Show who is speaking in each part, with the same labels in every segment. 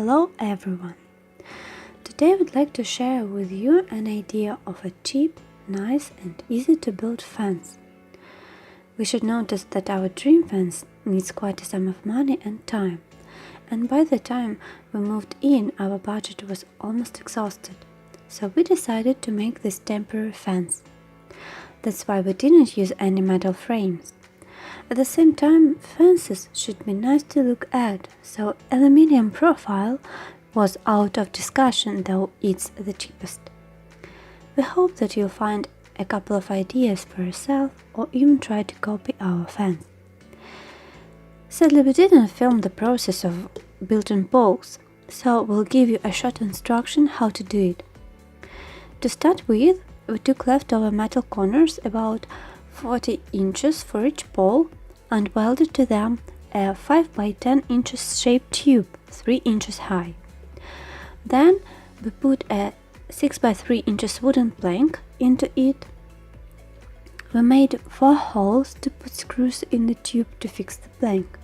Speaker 1: Hello everyone! Today I would like to share with you an idea of a cheap, nice and easy to build fence. We should notice that our dream fence needs quite a sum of money and time, and by the time we moved in our budget was almost exhausted, so we decided to make this temporary fence. That's why we didn't use any metal frames. At the same time, fences should be nice to look at, so aluminium profile was out of discussion, though it's the cheapest. We hope that you'll find a couple of ideas for yourself or even try to copy our fence. Sadly, we didn't film the process of building poles, so we'll give you a short instruction how to do it. To start with, we took leftover metal corners about 40 inches for each pole and welded to them a 5 by 10 inches shaped tube 3 inches high. Then we put a 6 by 3 inches wooden plank into it. We made 4 holes to put screws in the tube to fix the plank.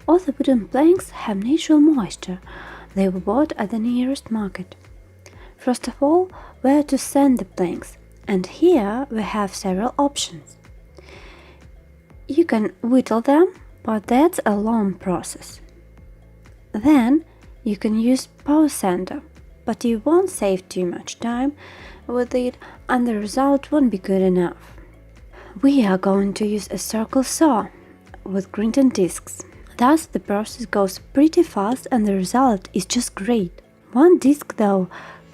Speaker 1: All the wooden planks have natural moisture. They were bought at the nearest market. First of all, we had to sand the planks, and here we have several options. You can whittle them, but that's a long process. Then you can use power sander, but you won't save too much time with it and the result won't be good enough. We are going to use a circle saw with grinding discs. Thus the process goes pretty fast and the result is just great. One disc though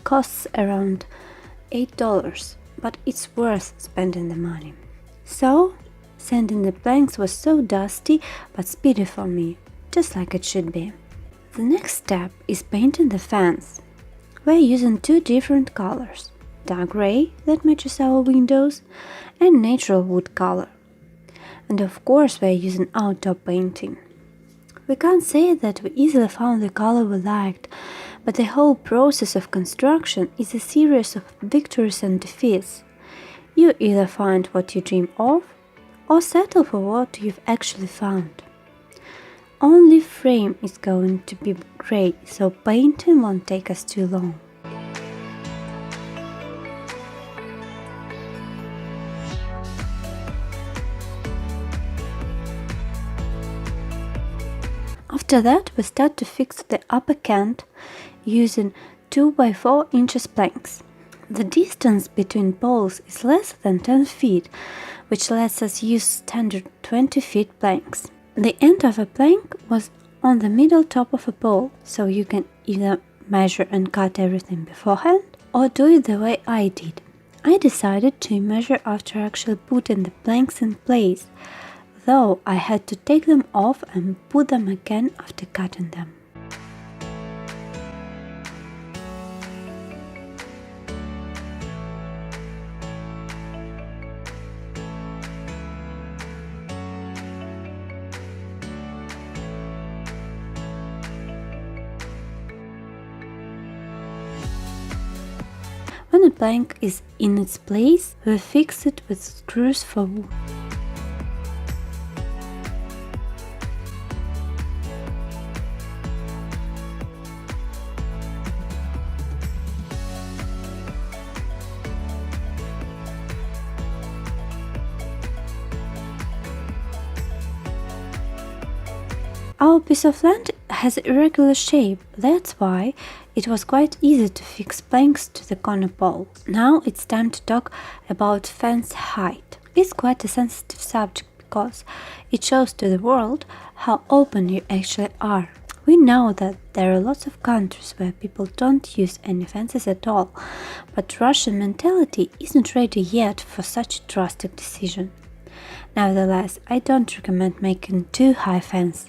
Speaker 1: costs around $8, but it's worth spending the money. So, sanding the planks was so dusty but speedy for me, just like it should be. The next step is painting the fence. We're using 2 different colors, dark gray that matches our windows and natural wood color. And of course we're using outdoor painting. We can't say that we easily found the color we liked, but the whole process of construction is a series of victories and defeats. You either find what you dream of, or settle for what you've actually found. Only frame is going to be gray, so painting won't take us too long. After that, we start to fix the upper cant using 2 by 4 inches planks. The distance between poles is less than 10 feet, which lets us use standard 20 feet planks. The end of a plank was on the middle top of a pole, so you can either measure and cut everything beforehand or do it the way I did. I decided to measure after actually putting the planks in place, though I had to take them off and put them again after cutting them. When a plank is in its place, we fix it with screws for wood. Our piece of land has an irregular shape, that's why it was quite easy to fix planks to the corner pole. Now it's time to talk about fence height. It's quite a sensitive subject because it shows to the world how open you actually are. We know that there are lots of countries where people don't use any fences at all, but Russian mentality isn't ready yet for such a drastic decision. Nevertheless, I don't recommend making too high fence.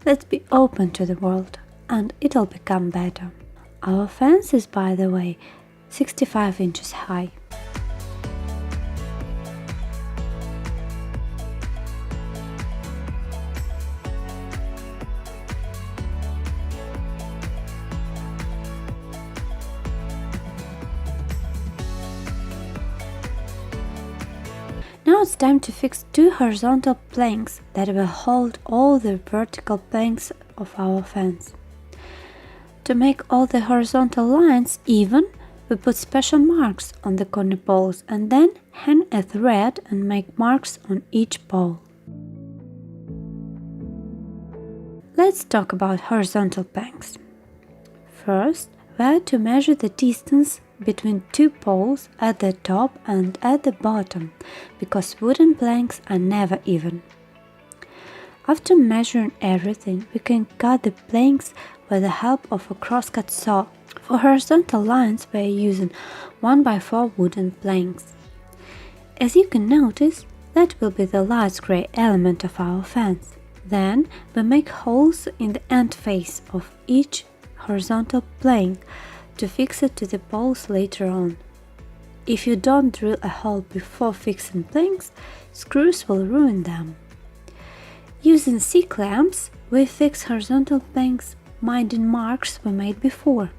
Speaker 1: Let's be open to the world, and it'll become better. Our fence is, by the way, 65 inches high. Now it's time to fix 2 horizontal planks that will hold all the vertical planks of our fence. To make all the horizontal lines even, we put special marks on the corner poles and then hang a thread and make marks on each pole. Let's talk about horizontal planks. First, we are to measure the distance between two poles at the top and at the bottom, because wooden planks are never even. After measuring everything, we can cut the planks with the help of a crosscut saw. For horizontal lines, we are using 1x4 wooden planks. As you can notice, that will be the light gray element of our fence. Then we make holes in the end face of each horizontal plank to fix it to the poles later on. If you don't drill a hole before fixing planks, screws will ruin them. Using C-clamps, we fix horizontal planks minding marks we made before.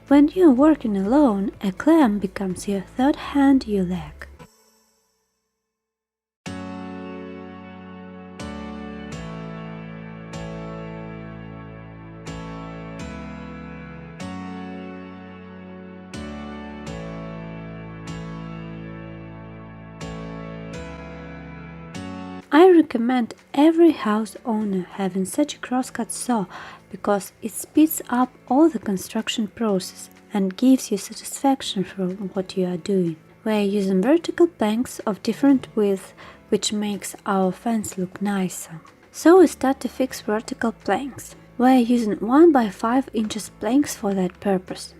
Speaker 1: When you are working alone, a clamp becomes your third hand, your leg. I recommend every house owner having such a crosscut saw because it speeds up all the construction process and gives you satisfaction from what you are doing. We are using vertical planks of different width, which makes our fence look nicer. So we start to fix vertical planks. We are using 1x5 inches planks for that purpose.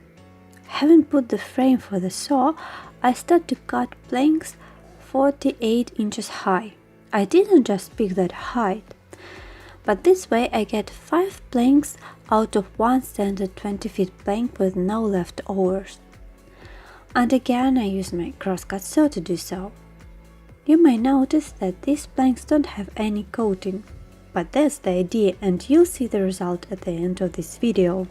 Speaker 1: Having put the frame for the saw, I start to cut planks 48 inches high. I didn't just pick that height, but this way I get 5 planks out of one standard 20 feet plank with no leftovers. And again I use my crosscut saw to do so. You may notice that these planks don't have any coating, but that's the idea and you'll see the result at the end of this video.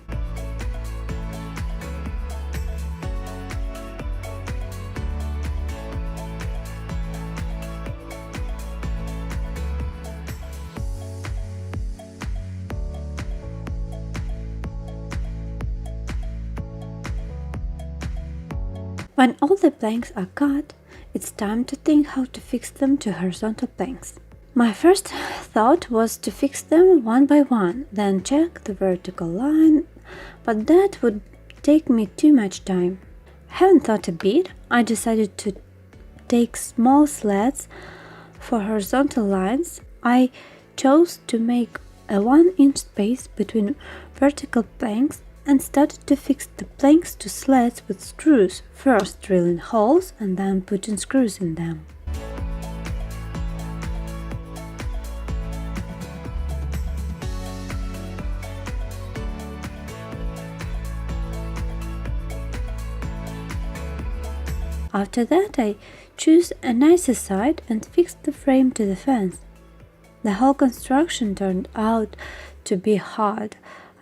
Speaker 1: When all the planks are cut, it's time to think how to fix them to horizontal planks. My first thought was to fix them one by one, then check the vertical line, but that would take me too much time. Having thought a bit, I decided to take small slats for horizontal lines. I chose to make a 1-inch space between vertical planks and started to fix the planks to slats with screws, first drilling holes and then putting screws in them. After that, I chose a nicer side and fixed the frame to the fence. The whole construction turned out to be hard.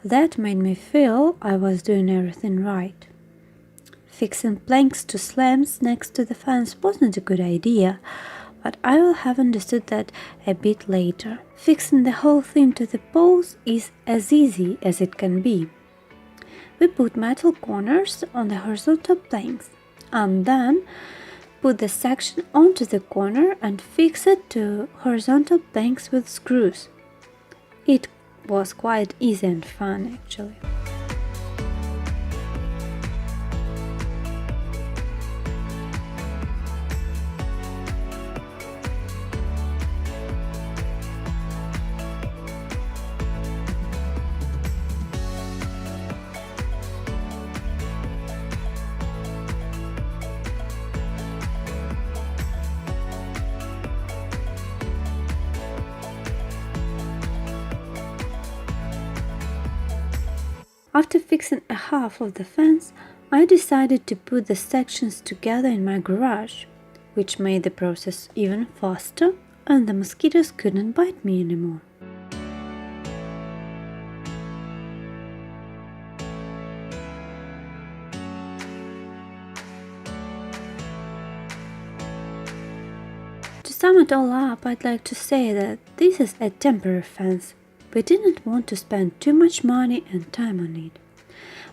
Speaker 1: That made me feel I was doing everything right. Fixing planks to slabs next to the fence wasn't a good idea, but I will have understood that a bit later. Fixing the whole thing to the poles is as easy as it can be. We put metal corners on the horizontal planks and then put the section onto the corner and fix it to horizontal planks with screws. It was quite easy and fun actually. After fixing a half of the fence, I decided to put the sections together in my garage, which made the process even faster and the mosquitoes couldn't bite me anymore. To sum it all up, I'd like to say that this is a temporary fence we didn't want to spend too much money and time on it.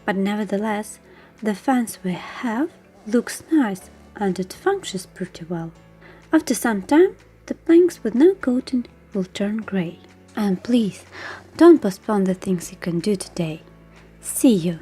Speaker 1: But nevertheless, the fence we have looks nice and it functions pretty well. After some time, the planks with no coating will turn gray. And please, don't postpone the things you can do today. See you!